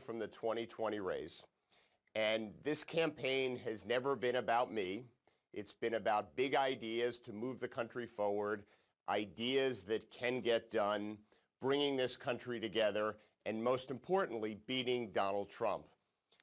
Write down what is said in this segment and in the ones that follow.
from the 2020 race. And this campaign has never been about me. It's been about big ideas to move the country forward, ideas that can get done, bringing this country together, and most importantly, beating Donald Trump.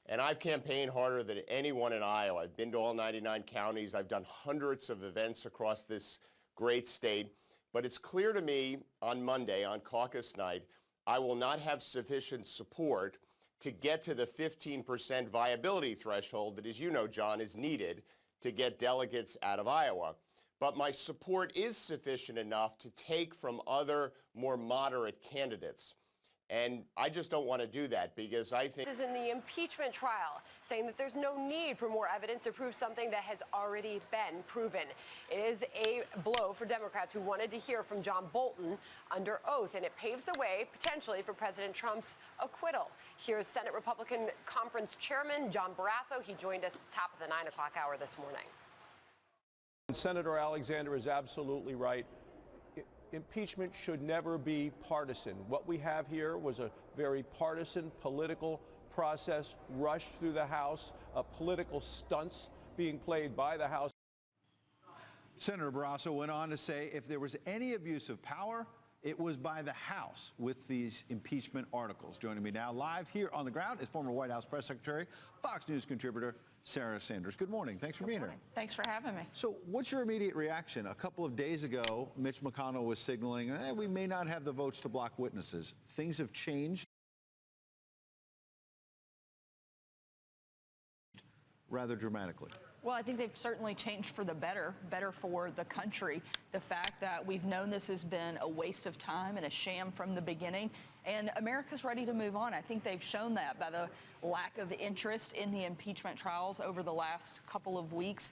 And I've campaigned harder than anyone in Iowa. I've been to all 99 counties. I've done hundreds of events across this great state. But it's clear to me on Monday, on caucus night, I will not have sufficient support to get to the 15% viability threshold that, as you know, John, is needed to get delegates out of Iowa. But my support is sufficient enough to take from other more moderate candidates. And I just don't want to do that because I think... This is in the impeachment trial, saying that there's no need for more evidence to prove something that has already been proven. It is a blow for Democrats who wanted to hear from John Bolton under oath, and it paves the way, potentially, for President Trump's acquittal. Here's Senate Republican Conference Chairman John Barrasso. He joined us top of the 9 o'clock hour this morning. Senator Alexander is absolutely right. Impeachment should never be partisan. What we have here was a very partisan political process rushed through the House, political stunts being played by the House. Senator Barrasso went on to say if there was any abuse of power, it was by the House with these impeachment articles. Joining me now live here on the ground is former White House press secretary, Fox News contributor Sarah Sanders. Good morning. Thanks for being here. Thanks for having me. So what's your immediate reaction? A couple of days ago, Mitch McConnell was signaling, we may not have the votes to block witnesses. Things have changed rather dramatically. Well, I think they've certainly changed for the better for the country. The fact that we've known this has been a waste of time and a sham from the beginning, and America's ready to move on. I think they've shown that by the lack of interest in the impeachment trials over the last couple of weeks.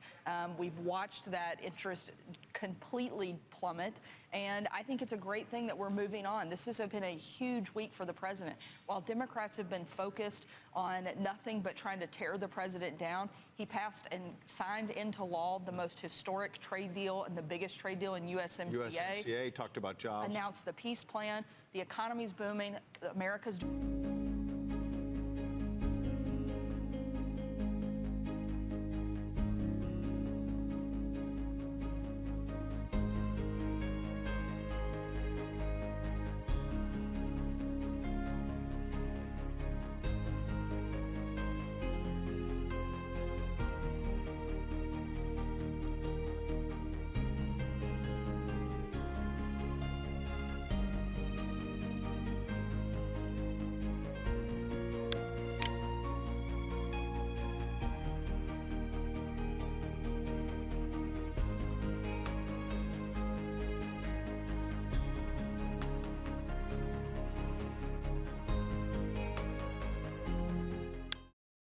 We've watched that interest completely plummet, and I think it's a great thing that we're moving on. This has been a huge week for the president. While Democrats have been focused on nothing but trying to tear the president down, he passed and signed into law the most historic trade deal and the biggest trade deal in USMCA. USMCA talked about jobs. Announced the peace plan. The economy's booming. America's...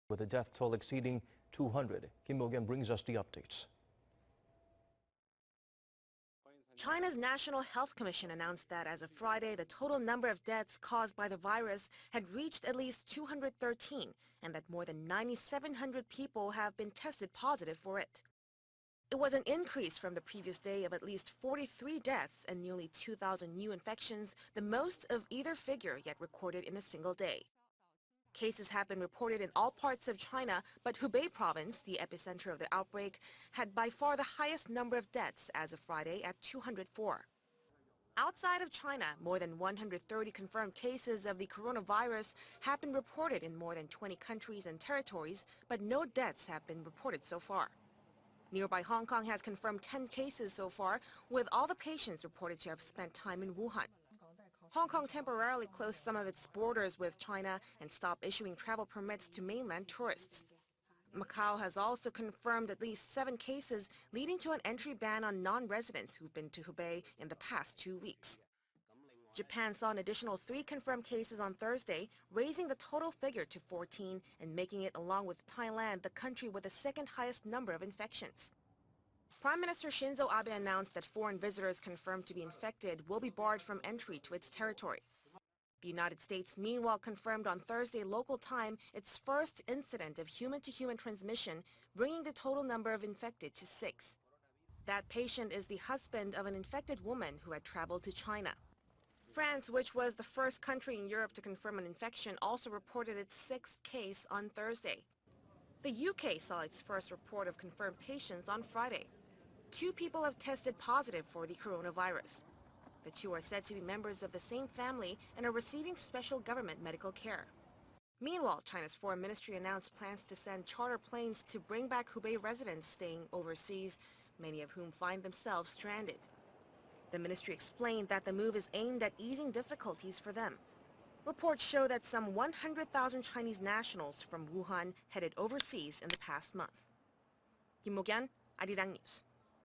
With a death toll exceeding 200. Kim Mogan brings us the updates. China's National Health Commission announced that as of Friday, the total number of deaths caused by the virus had reached at least 213, and that more than 9,700 people have been tested positive for it. It was an increase from the previous day of at least 43 deaths and nearly 2,000 new infections, the most of either figure yet recorded in a single day. Cases have been reported in all parts of China, but Hubei province, the epicenter of the outbreak, had by far the highest number of deaths as of Friday at 204. Outside of China, more than 130 confirmed cases of the coronavirus have been reported in more than 20 countries and territories, but no deaths have been reported so far. Nearby Hong Kong has confirmed 10 cases so far, with all the patients reported to have spent time in Wuhan. Hong Kong temporarily closed some of its borders with China and stopped issuing travel permits to mainland tourists. Macau has also confirmed at least 7 cases, leading to an entry ban on non-residents who've been to Hubei in the past 2 weeks. Japan saw an additional 3 confirmed cases on Thursday, raising the total figure to 14 and making it, along with Thailand, the country with the second highest number of infections. Prime Minister Shinzo Abe announced that foreign visitors confirmed to be infected will be barred from entry to its territory. The United States, meanwhile, confirmed on Thursday local time its first incident of human-to-human transmission, bringing the total number of infected to 6. That patient is the husband of an infected woman who had traveled to China. France, which was the first country in Europe to confirm an infection, also reported its 6th case on Thursday. The UK saw its first report of confirmed patients on Friday. 2 people have tested positive for the coronavirus. The 2 are said to be members of the same family and are receiving special government medical care. Meanwhile, China's foreign ministry announced plans to send charter planes to bring back Hubei residents staying overseas, many of whom find themselves stranded. The ministry explained that the move is aimed at easing difficulties for them. Reports show that some 100,000 Chinese nationals from Wuhan headed overseas in the past month. Kim Mo-kyan, Arirang News.